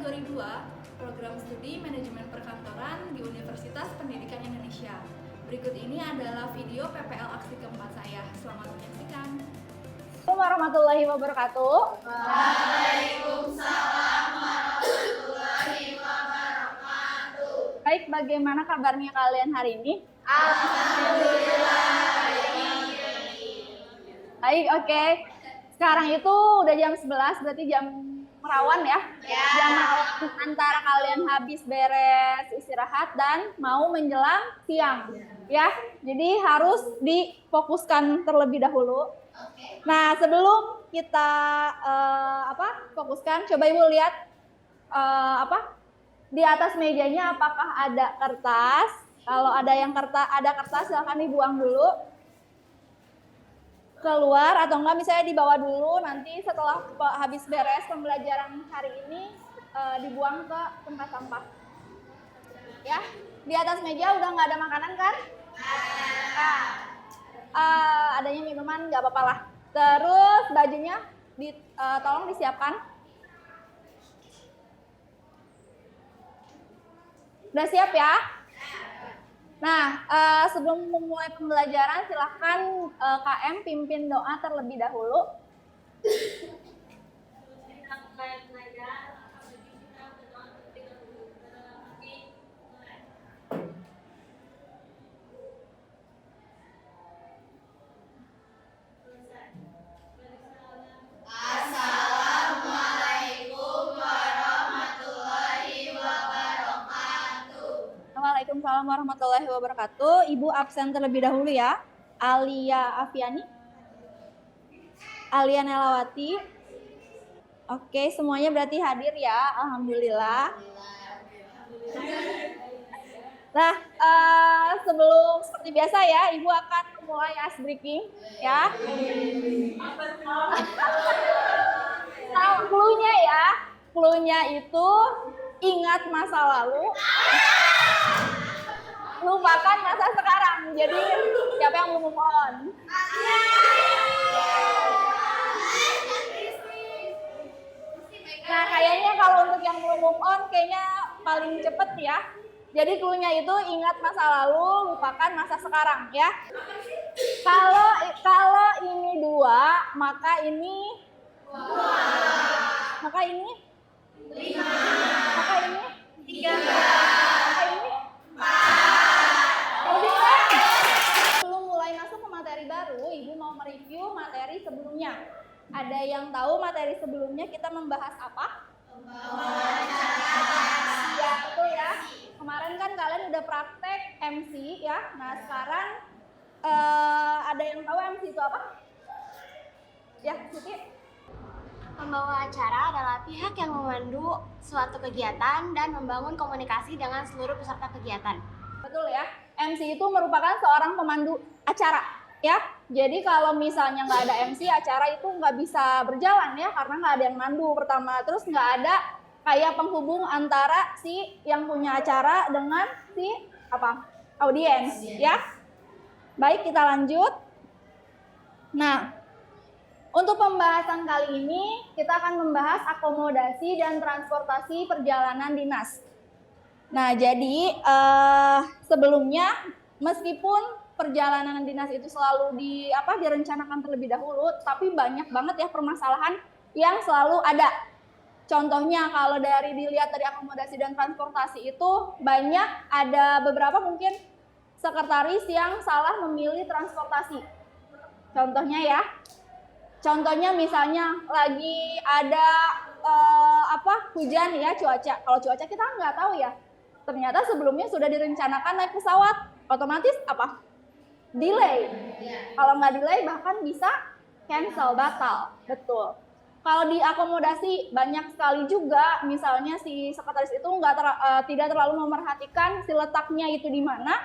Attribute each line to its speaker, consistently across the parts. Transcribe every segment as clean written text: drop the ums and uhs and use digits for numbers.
Speaker 1: 2002, program studi manajemen perkantoran di Universitas Pendidikan Indonesia. Berikut ini adalah video PPL aksi keempat saya. Selamat menyaksikan.
Speaker 2: Assalamualaikum warahmatullahi wabarakatuh.
Speaker 3: Waalaikumsalam warahmatullahi wabarakatuh.
Speaker 2: Baik, bagaimana kabarnya kalian hari ini?
Speaker 3: Alhamdulillah.
Speaker 2: Baik, oke. Sekarang itu udah jam 11, berarti jam merawan ya?
Speaker 3: Ya.
Speaker 2: Jam merawan antara kalian habis beres istirahat dan mau menjelang siang. Ya, jadi harus difokuskan terlebih dahulu. Nah, sebelum kita fokuskan, coba Ibu lihat di atas mejanya apakah ada kertas. Kalau ada kertas silahkan dibuang dulu keluar, atau enggak misalnya dibawa dulu, nanti setelah habis beres pembelajaran hari ini dibuang ke tempat sampah. Ya, di atas meja udah nggak ada makanan kan? Adanya minuman nggak apa-apa lah. Terus bajunya tolong disiapkan. Udah siap ya? Nah, sebelum memulai pembelajaran, silahkan KM pimpin doa terlebih dahulu. Waalaikumsalam warahmatullahi wabarakatuh. Ibu absen terlebih dahulu ya. Alia Afiani, Alia Nelawati. Oke, semuanya berarti hadir ya. Alhamdulillah. Nah, sebelum seperti biasa ya, Ibu akan memulai ice breaking ya. Nah, clue-nya ya. Clue-nya itu ingat masa lalu, lupakan masa sekarang. Jadi siapa yang belum move on? Nah, kayaknya kalau untuk yang belum move on kayaknya paling cepet ya. Jadi clue-nya itu ingat masa lalu, lupakan masa sekarang ya. Kalau ini 2, maka ini 5. Maka ini 3. Maka ini 4. Sebelum mulai masuk ke materi baru, Ibu mau mereview materi sebelumnya. Ada yang tahu materi sebelumnya kita membahas apa? Ya, betul ya. Kemarin kan kalian udah praktek MC ya. Nah, sekarang ada yang tahu MC itu apa? Ya, Siti.
Speaker 4: Pembawa acara adalah pihak yang memandu suatu kegiatan dan membangun komunikasi dengan seluruh peserta kegiatan.
Speaker 2: Betul ya, MC itu merupakan seorang pemandu acara ya. Jadi kalau misalnya nggak ada MC, acara itu nggak bisa berjalan ya, karena nggak ada yang mandu pertama. Terus nggak ada kayak penghubung antara si yang punya acara dengan si audiens ya. Baik, kita lanjut. Nah, untuk pembahasan kali ini, kita akan membahas akomodasi dan transportasi perjalanan dinas. Nah, jadi sebelumnya, meskipun perjalanan dinas itu selalu direncanakan terlebih dahulu, tapi banyak banget ya permasalahan yang selalu ada. Contohnya, kalau dilihat dari akomodasi dan transportasi itu, banyak ada beberapa mungkin sekretaris yang salah memilih transportasi. Contohnya misalnya lagi ada hujan ya, cuaca. Kalau cuaca kita nggak tahu ya. Ternyata sebelumnya sudah direncanakan naik pesawat, otomatis delay. Kalau nggak delay bahkan bisa cancel, batal. Betul. Kalau di akomodasi banyak sekali juga, misalnya si sekretaris itu tidak terlalu memerhatikan si letaknya itu di mana.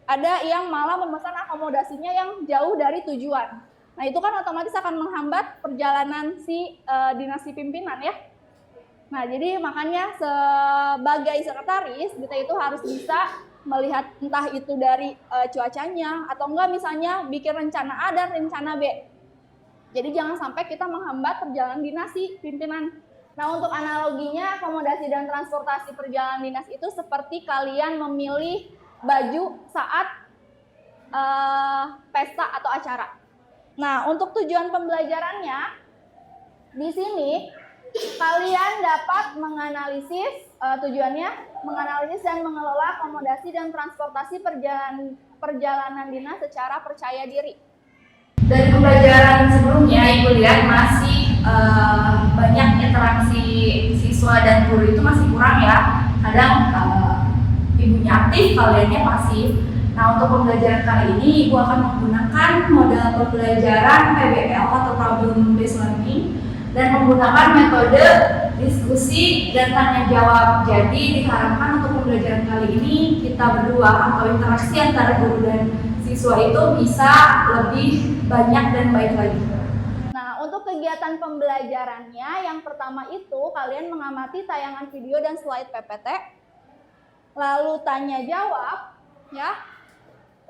Speaker 2: Ada yang malah memesan akomodasinya yang jauh dari tujuan. Nah, itu kan otomatis akan menghambat perjalanan si dinasti pimpinan ya. Nah, jadi makanya sebagai sekretaris kita itu harus bisa melihat entah itu dari cuacanya atau enggak misalnya bikin rencana A dan rencana B. Jadi jangan sampai kita menghambat perjalanan dinasti pimpinan. Nah, untuk analoginya akomodasi dan transportasi perjalanan dinas itu seperti kalian memilih baju saat pesta atau acara. Nah, untuk tujuan pembelajarannya, di sini kalian dapat menganalisis tujuannya, menganalisis dan mengelola akomodasi dan transportasi perjalanan dinas secara percaya diri.
Speaker 1: Dari pembelajaran sebelumnya, Ibu lihat masih banyak interaksi siswa dan guru itu masih kurang ya. Kadang ibunya aktif, kaliannya pasif. Nah, untuk pembelajaran kali ini, Ibu akan menggunakan model pembelajaran PBL atau Problem Based Learning dan menggunakan metode diskusi dan tanya jawab. Jadi diharapkan untuk pembelajaran kali ini kita berdua atau interaksi antara guru dan siswa itu bisa lebih banyak dan baik lagi.
Speaker 2: Nah, untuk kegiatan pembelajarannya, yang pertama itu kalian mengamati tayangan video dan slide PPT, lalu tanya jawab, ya,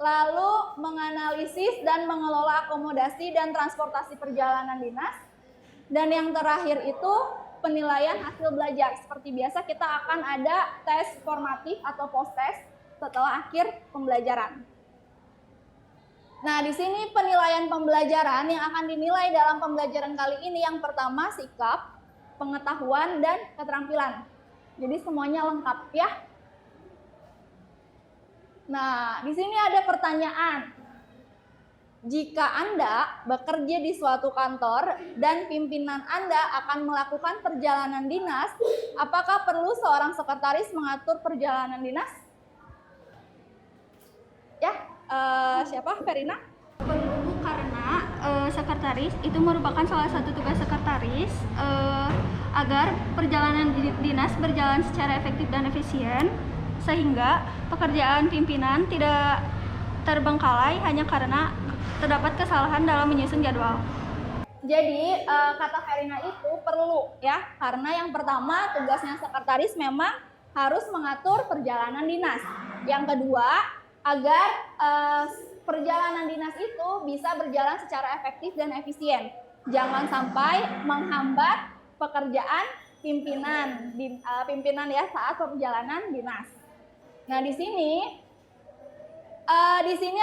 Speaker 2: lalu menganalisis dan mengelola akomodasi dan transportasi perjalanan dinas, dan yang terakhir itu penilaian hasil belajar. Seperti biasa kita akan ada tes formatif atau post test setelah akhir pembelajaran. Nah, di sini penilaian pembelajaran yang akan dinilai dalam pembelajaran kali ini yang pertama sikap, pengetahuan, dan keterampilan. Jadi semuanya lengkap ya. Nah, di sini ada pertanyaan. Jika Anda bekerja di suatu kantor dan pimpinan Anda akan melakukan perjalanan dinas, apakah perlu seorang sekretaris mengatur perjalanan dinas? Ya, siapa? Verina?
Speaker 5: Perlu karena sekretaris itu merupakan salah satu tugas sekretaris agar perjalanan dinas berjalan secara efektif dan efisien, sehingga pekerjaan pimpinan tidak terbengkalai hanya karena terdapat kesalahan dalam menyusun jadwal.
Speaker 2: Jadi kata Verina itu perlu ya, karena yang pertama tugasnya sekretaris memang harus mengatur perjalanan dinas. Yang kedua, agar perjalanan dinas itu bisa berjalan secara efektif dan efisien. Jangan sampai menghambat pekerjaan pimpinan ya saat perjalanan dinas. Nah, di sini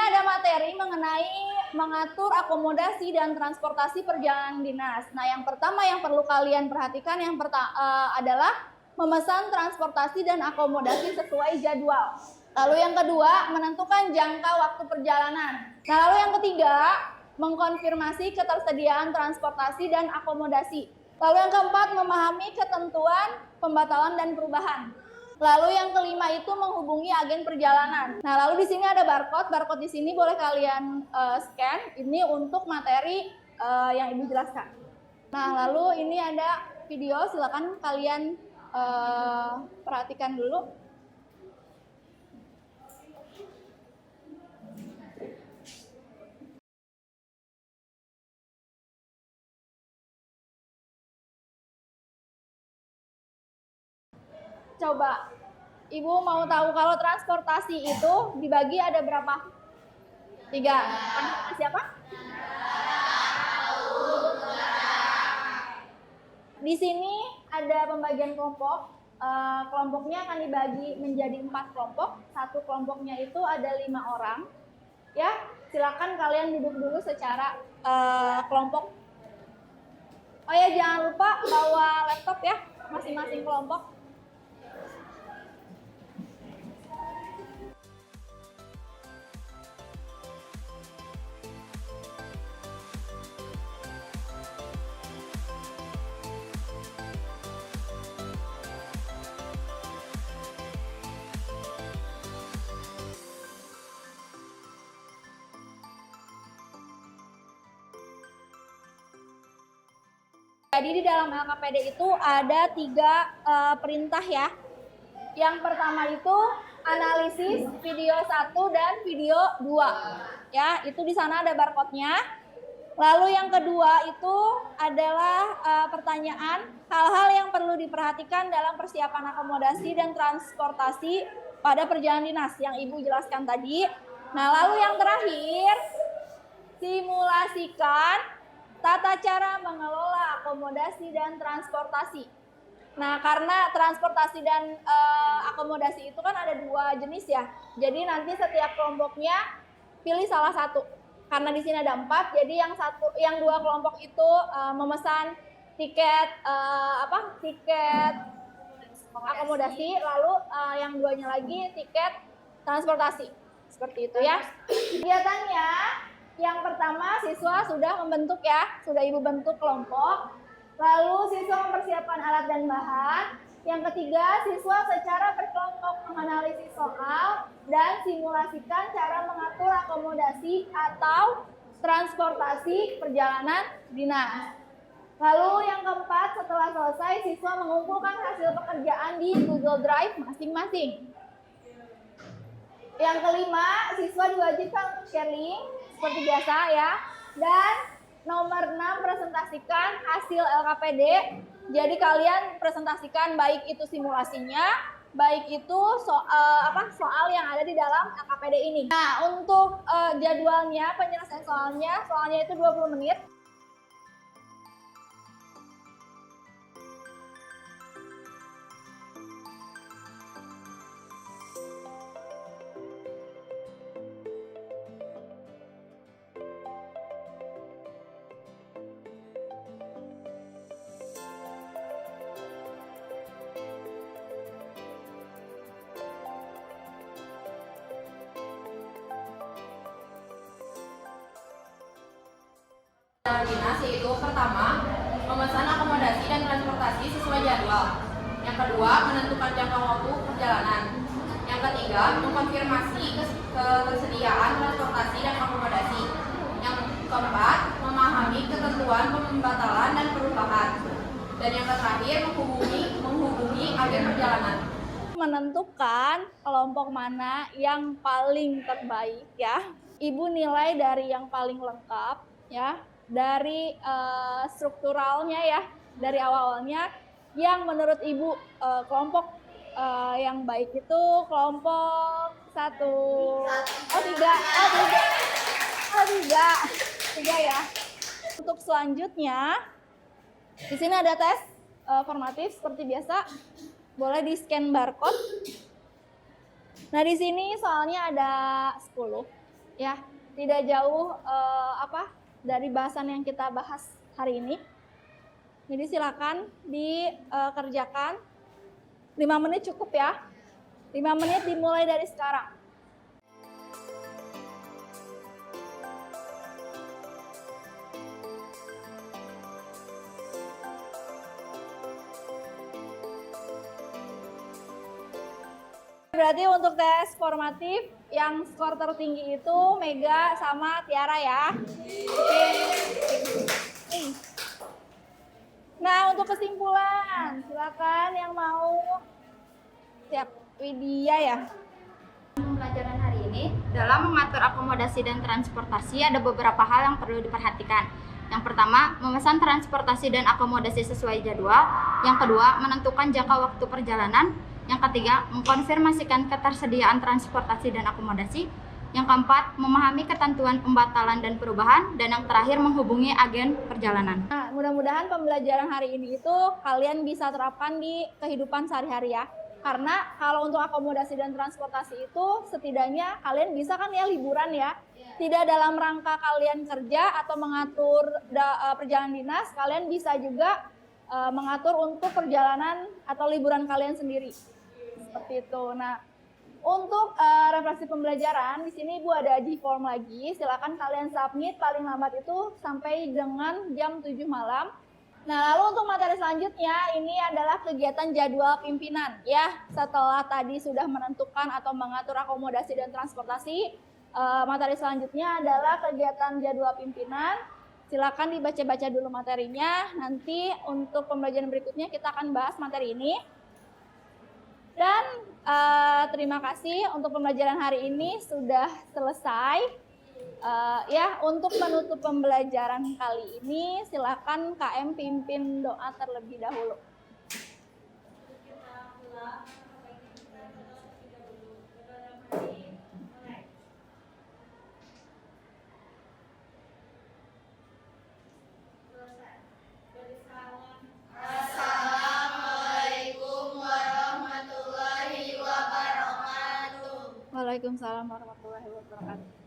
Speaker 2: ada materi mengenai mengatur akomodasi dan transportasi perjalanan dinas. Nah, yang pertama yang perlu kalian perhatikan adalah memesan transportasi dan akomodasi sesuai jadwal. Lalu yang kedua, menentukan jangka waktu perjalanan. Nah, lalu yang ketiga, mengkonfirmasi ketersediaan transportasi dan akomodasi. Lalu yang keempat, memahami ketentuan pembatalan dan perubahan. Lalu yang kelima itu menghubungi agen perjalanan. Nah, lalu di sini ada barcode. Barcode di sini boleh kalian scan. Ini untuk materi yang Ibu jelaskan. Nah, lalu ini ada video. Silakan kalian perhatikan dulu. Coba, Ibu mau tahu kalau transportasi itu dibagi ada berapa? 3. Siapa? Di sini ada pembagian kelompok. Kelompoknya akan dibagi menjadi 4 kelompok. Satu kelompoknya itu ada 5 orang. Ya, silakan kalian duduk dulu secara kelompok. Oh ya, jangan lupa bawa laptop ya, masing-masing kelompok. Jadi di dalam LKPD itu ada 3 perintah ya. Yang pertama itu analisis video 1 dan video 2. Ya, itu di sana ada barcode-nya. Lalu yang kedua itu adalah pertanyaan hal-hal yang perlu diperhatikan dalam persiapan akomodasi dan transportasi pada perjalanan dinas yang Ibu jelaskan tadi. Nah, lalu yang terakhir, simulasikan tata cara mengelola akomodasi dan transportasi. Nah, karena transportasi dan akomodasi itu kan ada 2 jenis ya. Jadi nanti setiap kelompoknya pilih salah satu. Karena di sini ada 4, jadi yang 2 kelompok itu memesan tiket tiket akomodasi, lalu yang 2-nya lagi tiket transportasi. Seperti itu ya. Kegiatannya yang pertama siswa sudah membentuk ya, sudah Ibu bentuk kelompok. Lalu siswa mempersiapkan alat dan bahan. Yang ketiga, siswa secara berkelompok menganalisis soal dan simulasikan cara mengatur akomodasi atau transportasi perjalanan dinas. Lalu yang keempat, setelah selesai, siswa mengumpulkan hasil pekerjaan di Google Drive masing-masing. Yang kelima, siswa diwajibkan untuk share link seperti biasa ya. Dan nomor 6, presentasikan hasil LKPD. Jadi kalian presentasikan baik itu simulasinya, baik itu soal yang ada di dalam LKPD ini. Nah, untuk jadwalnya, penyelesaian soalnya itu 20 menit.
Speaker 1: Dinas yaitu pertama, memesan akomodasi dan transportasi sesuai jadwal. Yang kedua, menentukan jangka waktu perjalanan. Yang ketiga, mengkonfirmasi ketersediaan transportasi dan akomodasi. Yang keempat, memahami ketentuan pembatalan dan perubahan. Dan yang terakhir, menghubungi agen perjalanan.
Speaker 2: Menentukan kelompok mana yang paling terbaik ya. Ibu nilai dari yang paling lengkap ya, dari strukturalnya ya, dari awalnya yang menurut Ibu kelompok yang baik itu kelompok 1. Tiga ya. Untuk selanjutnya di sini ada tes formatif seperti biasa. Boleh di scan barcode. Nah, di sini soalnya ada 10 ya. Tidak jauh dari bahasan yang kita bahas hari ini. Jadi silakan dikerjakan. 5 menit cukup ya. 5 menit dimulai dari sekarang. Berarti untuk tes formatif yang skor tertinggi itu Mega sama Tiara ya. Oke. Nah, untuk kesimpulan, silakan yang mau. Siap, Widya ya.
Speaker 6: Pembelajaran hari ini dalam mengatur akomodasi dan transportasi ada beberapa hal yang perlu diperhatikan. Yang pertama, memesan transportasi dan akomodasi sesuai jadwal. Yang kedua, menentukan jangka waktu perjalanan. Yang ketiga, mengkonfirmasikan ketersediaan transportasi dan akomodasi. Yang keempat, memahami ketentuan pembatalan dan perubahan. Dan yang terakhir, menghubungi agen perjalanan.
Speaker 2: Nah, mudah-mudahan pembelajaran hari ini itu kalian bisa terapkan di kehidupan sehari-hari ya. Karena kalau untuk akomodasi dan transportasi itu setidaknya kalian bisa kan ya liburan ya. Tidak dalam rangka kalian kerja atau mengatur perjalanan dinas, kalian bisa juga mengatur untuk perjalanan atau liburan kalian sendiri. Seperti itu. Nah, untuk refleksi pembelajaran di sini Ibu ada G-form lagi. Silakan kalian submit paling lambat itu sampai dengan jam 7 malam. Nah, lalu untuk materi selanjutnya ini adalah kegiatan jadwal pimpinan ya. Setelah tadi sudah menentukan atau mengatur akomodasi dan transportasi, materi selanjutnya adalah kegiatan jadwal pimpinan. Silakan dibaca-baca dulu materinya. Nanti untuk pembelajaran berikutnya kita akan bahas materi ini. Dan terima kasih untuk pembelajaran hari ini sudah selesai. Ya, untuk menutup pembelajaran kali ini silakan KM pimpin doa terlebih dahulu. Waalaikumsalam warahmatullahi wabarakatuh.